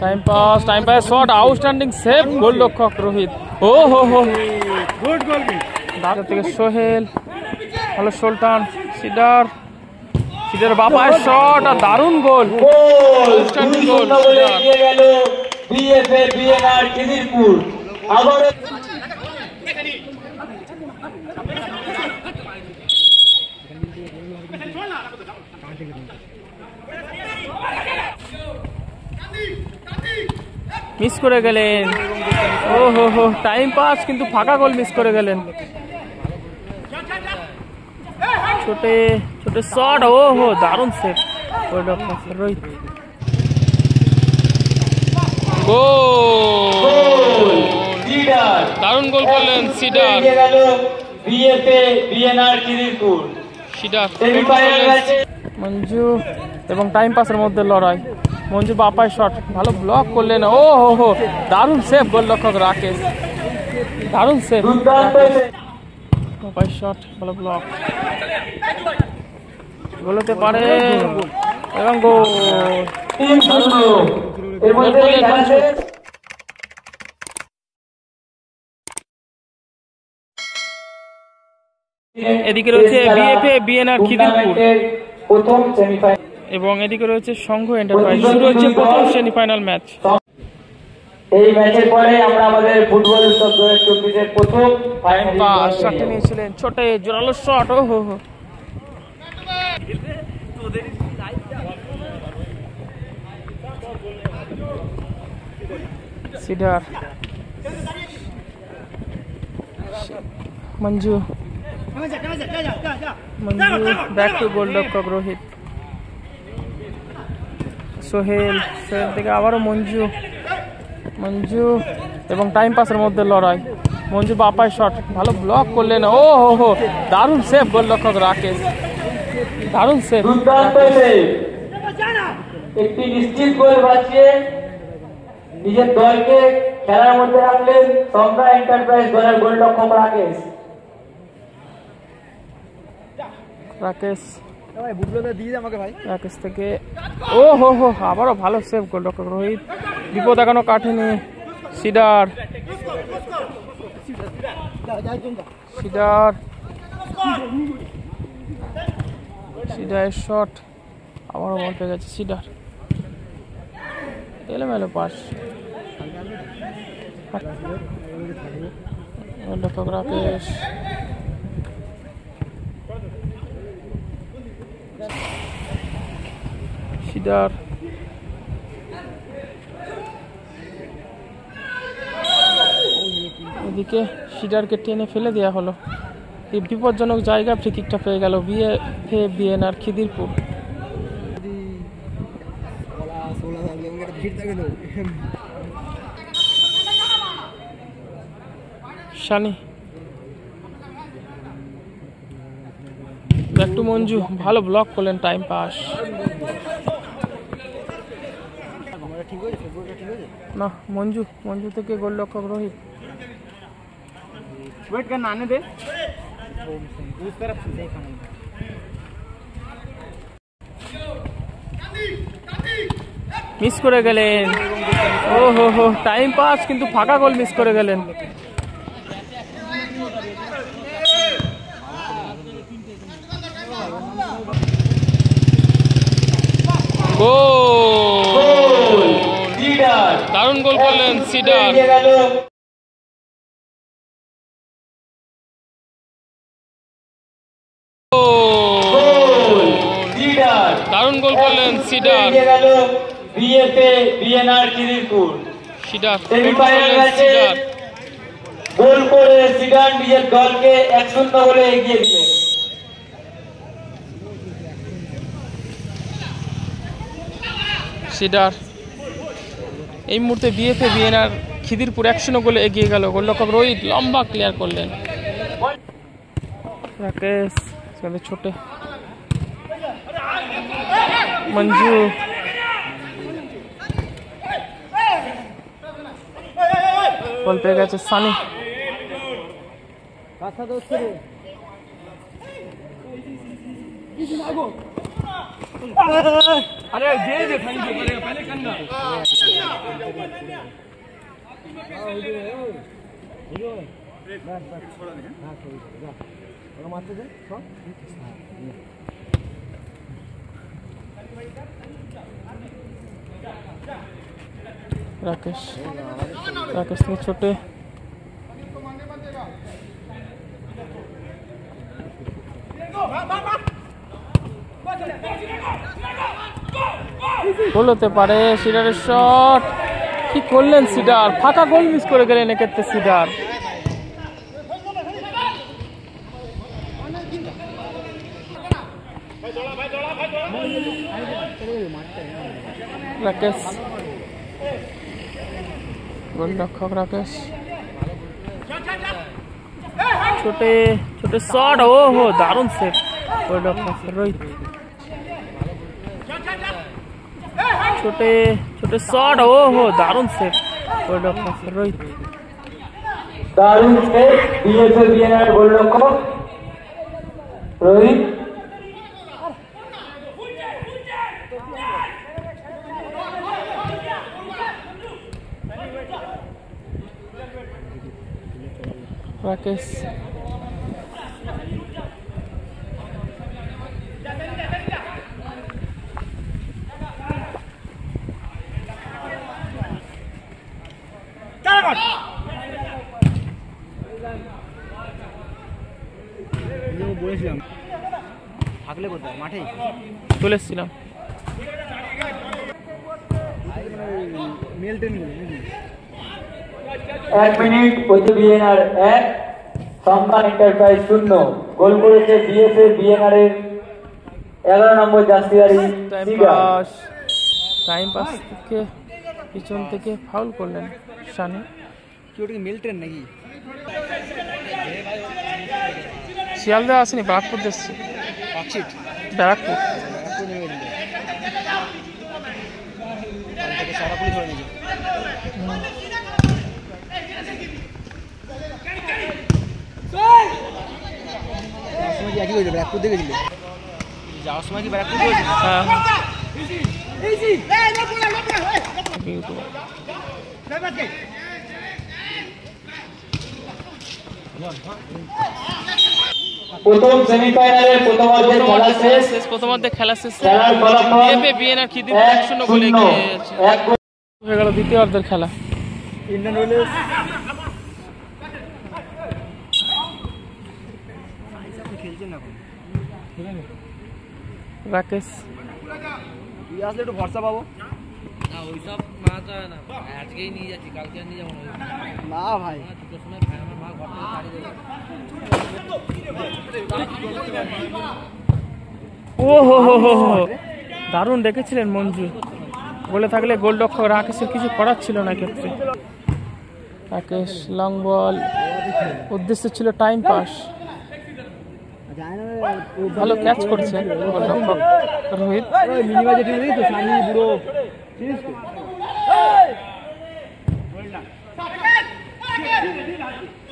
Time pass shot outstanding save গোলরক্ষক রোহিত। ও হো হো গুড গোল দাদা থেকে সোহেল, ভালো সুলতান, সিডার বাপায় শট আর দারুণ গোল, আউটস্ট্যান্ডিং গোল। মিস করে গেলেন, ও হো হো টাইম পাস কিন্তু ফাঁকা গোল মিস করে গেলেন। ছোটে ছোটে শট, ও হো দারুণ সেভ রোহিত। গোল, দারুণ গোল করলেন সিডার। মঞ্জু এবং টাইম পাসের মধ্যে লড়াই, মঞ্জু বাপায় শট, ভালো ব্লক করলেন, ও হো হো দারুণ সেভ গোলরক্ষক রাকেশ, দারুণ সেভ বাপায় শট, ভালো ব্লক, গোল হতে পারে এবং গোল। এদিকে রয়েছে বিএফএ বিএনআর খিদিরপুর এবং এদিকে রয়েছে সংঘ এন্টারপ্রাইজ। শুরু হচ্ছে প্রথম সেমিফাইনাল ম্যাচ। এই ম্যাচের পরে আমরা আমাদের ফুটবল উৎসব 2024 এর প্রথম ফাইনাল শট নিয়েছিলেন, ছোটে জোরালো শট, ও হো হো সিডার, মঞ্জু ব্যাক টু গোলরক্ষক রোহিত, সোহেল থেকে আবারও মঞ্জু এবং টাইম পাসের মধ্যে লড়াই, মঞ্জু বাপায় শট, ভালো ব্লক করলেন, ও হো হো দারুণ সেভ গোলরক্ষক রাকেশ, দারুণ সেভ। একটি নিশ্চিত গোল বাঁচিয়ে নিজের দলকে খেলার মধ্যে রাখলেন সংঘ এন্টারপ্রাইজ দলের গোলরক্ষক রাকেশ থেকে ও হো হো আবারও ভালো সেভ গোলরক্ষক রোহিত, বিপদ এখনো কাটেনি। সিডার সিডারের শট, আবারও বল পেয়ে গেছে সিডার, এলোমেলো পাস, গোলরক্ষক রাকেশ, সিডার এদিকে সিডারকে টেনে ফেলে দেওয়া হলো, এই বিপজ্জনক জায়গা ফ্রি কিকটা পেয়ে গেল BNR Khidirpur. Shani back to Manju, ভালো ব্লক করলেন, টাইম পাস না, মঞ্জু থেকে গোলরক্ষক রোহিত, মিস করে গেলেন, ও হো হো টাইম পাস কিন্তু ফাঁকা গোল মিস করে গেলেন। গোল, দারুণ গোল করলেন সিডার। দারুণ গোল করলেন সিডার। গোল করে সিডার নিজের দলকে 1-0 গোলে এগিয়ে দিলেন। সিডার এই মুহূর্তে বিএফএ বিএনআর খিদিরপুর 1-0 গোলে এগিয়ে গেল। গোলরক্ষক রোহিত লম্বা ক্লিয়ার করলেন। রাকেশ ছোটে, মঞ্জু বল পেয়ে গেছে সানি, अरे दे दे थैंक यू पहले करना राकेश राकेश থেকে ছোটে গোল হতে পারে সিডারের শট কি করলেন সিডার ফাঁকা গোল মিস করে গেলেন এক্ষেত্রে সিডার রাকেশ গোলরক্ষক রাকেশ ছোটে ছোটে শট ও হো দারুণ সেভ গোলরক্ষক রোহিত छोटे छोटे शॉट ओ हो दारुण सेव गोलरक्षक रोहित दारुण सेव बीएसएल बीएनआर गोलरक्षक रोहित राकेश চলে এসেছিলাম এক মিনিট প্রতি বিএনআর 1 সংখ্যা এন্টারপ্রাইজ 0 গোল করেছে বিএসএল বিএনআর এর 11 নম্বর জার্সিধারী টাইম পাস থেকে পিছন থেকে ফাউল করলেন শানি কি ওটা মিল্টন নাকি শিয়ালদা আসেনি ব্যারাকপুর দেখছি পাকশিট ব্যারাকপুর নেমে গেল থেকে সারাপুরি ধরে নিয়েছে সময় কি একই হয়েছে ব্যারাকপুর দেখেছিল যাওয়ার সময় কি ব্যারাকপুর হয়েছে হ্যাঁ প্রথম সেমিফাইনালের প্রথমার্ধে খেলা শেষ খেলার ফলাফল বিএনআর খিদির 1-0 গোলে এগিয়ে হয়ে গেল দ্বিতীয় অর্ধের খেলা ইন্ডিয়ান রোলেস খেলছেন এখন রাকেশ তুই আসলে একটু ভরসা পাবো না ওইসব মাছ হয় না আজকেই নিয়ে যাচ্ছি কালকে আর নিয়ে যাবো না ভাই দুটোর সময় ভাই আমার মা ঘর থেকে তাড়িয়ে দেবে ও হো হো হো হো দারুণ দেখেছিলেন মঞ্জু বলে থাকলে গোলরক্ষক রাকেশের কিছু করার ছিল না ক্ষেত্রে রাকেশ লং বল উদ্দেশ্য ছিল টাইম পাস ভালো ক্যাচ করছেন গোলরক্ষক রোহিত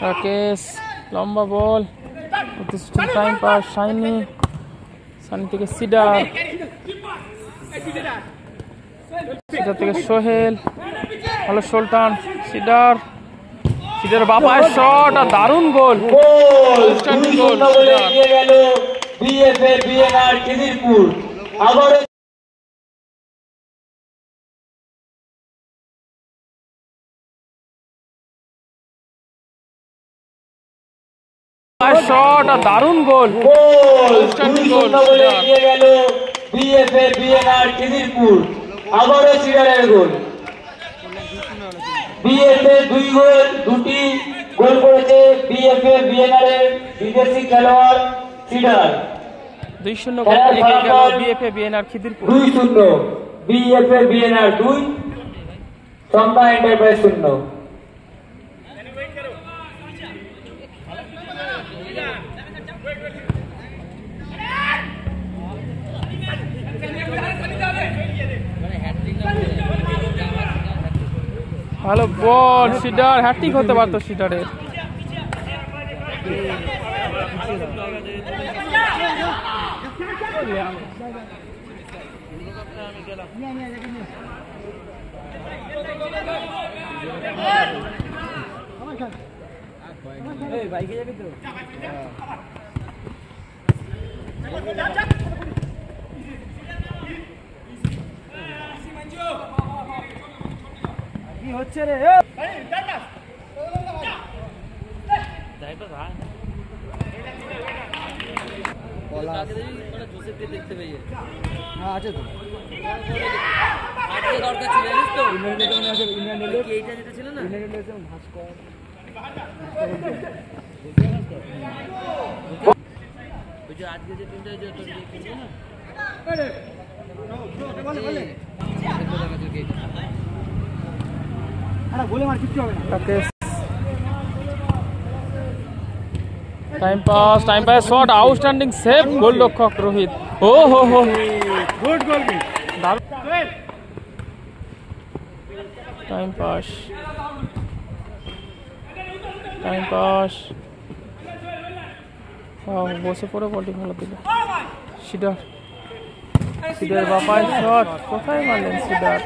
রাকেশ লম্বা বল উদ্দেশ্য ছিল টাইম পাস শাইনি সানি থেকে সিডার সিডার থেকে সোহেল ভালো সুলতান সিডার সিডার বাপায় শট আর দারুণ গোল গোল এগিয়ে গেল বিএসএল বিএনআর খিদিরপুর আবারও শট আর দারুণ গোল গোল এগিয়ে গেল বিএসএল বিএনআর খিদিরপুর আবারও সিডারের গোল বিএসএল দুটি গোল করেছে বিএসএল বিএনআর এর বিদেশি খেলোয়াড় সিডার 2-0 গোলে এগিয়ে গেল BFA BNR Khidirpur 2-0 BFA BNR 2 সংখ্যা এন্টারপ্রাইজ 0 ভালো বল সিডার হ্যাট্রিক হতে পারতো সিডারের আমি গেলাম। বাইকে যাবি তো? কি হচ্ছে রে? দেখতে পেয়ে হ্যাঁ আছে তো। আজকে দরকার ছিল জানিস তো? ইন্ডিয়ান কি এইটা যেটা ছিল না? ভাস্কর ওই যে আজকে যে টিমটা যে তোর যে খেলবে না? আরে গোলে মার কিচ্ছু হবে না। Time pass shot outstanding save গোলরক্ষক রোহিত। ও হো হো গুড গোল কি? টাইম পাস বসে পড়ে বলটি ভালো দিল সিডার বাপায় শট কোথায় মারলেন সিডার।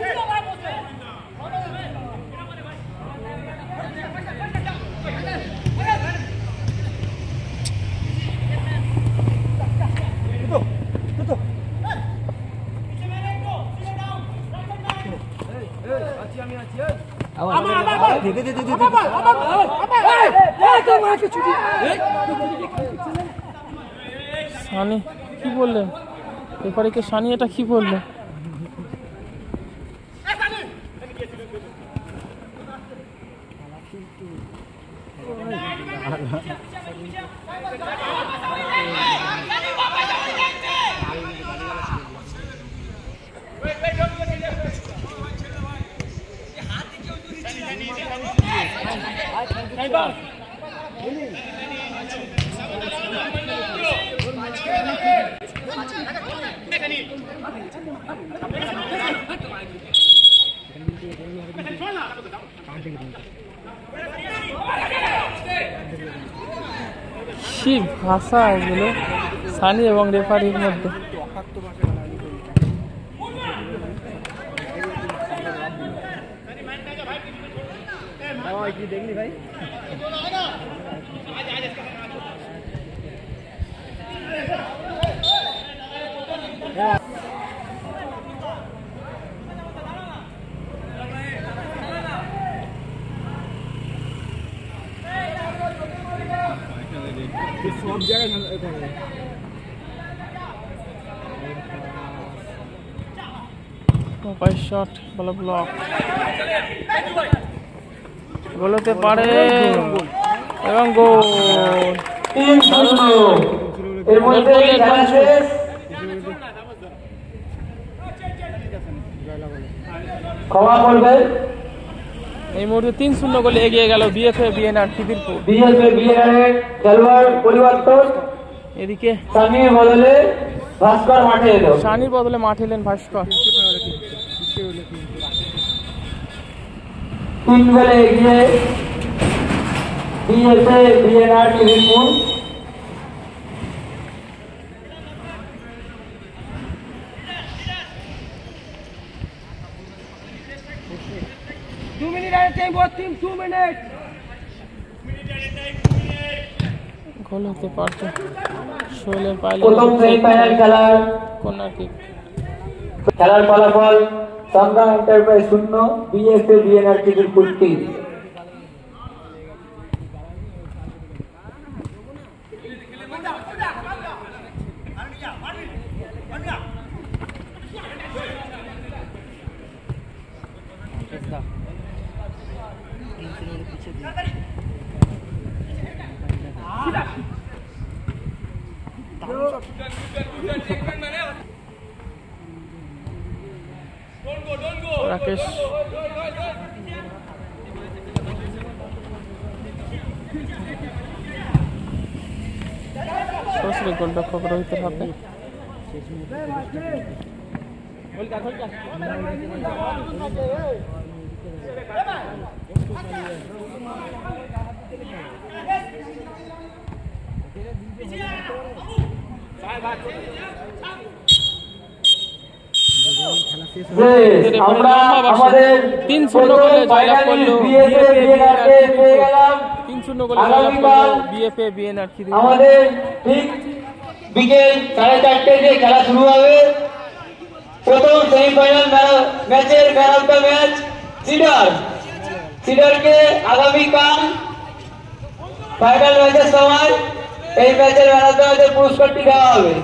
সানি কি বললেন রেফারিকে? সানি এটা কি বললেন? কি ভাষা এগুলো সানি এবং রেফারির মধ্যে। দেখলি ভাই সব জায়গায় শট ভালো ব্লক গোল হতে পারে এবং গোল। এর মধ্যে খেলা শেষ। ক্ষমা করবেন, এই মুহূর্তে 3-0 গোলে এগিয়ে গেল BFA BNR Khidirpur. BFA BNR খেলোয়াড় পরিবর্তন, এদিকে সানির বদলে ভাস্কর মাঠে এলো। সানির বদলে মাঠে এলেন ভাস্কর। 3 গোলে এগিয়ে বিএফএ বিএনআর খিদিরপুর। গোল হতে পারত সোহেলের পাইলে। প্রথম সেমিফাইনাল খেলার ফলাফল সংগ্রাম enterprise 0, BFA BNR Khidirpur 3। Rakesh সরাসরি গোলরক্ষক রোহিতের হাতে। যে আমরা আমাদের 3-0 গোলে জয়লাভ করলো পেয়ে গেলাম 3-0 গোলে জয়লাভ করলো বিএফএ বিএনআর খিদিরপুর। আমাদের ঠিক বিকেল 4:30 যে খেলা শুরু হবে। প্রথম সেমিফাইনাল ম্যাচের ম্যান অফ দ্য ম্যাচ সিডারকে আগামীকাল ফাইনাল ম্যাচের সময় এই ম্যাচের ম্যান অফ দ্য ম্যাচের পুরস্কারটি দেওয়া হবে।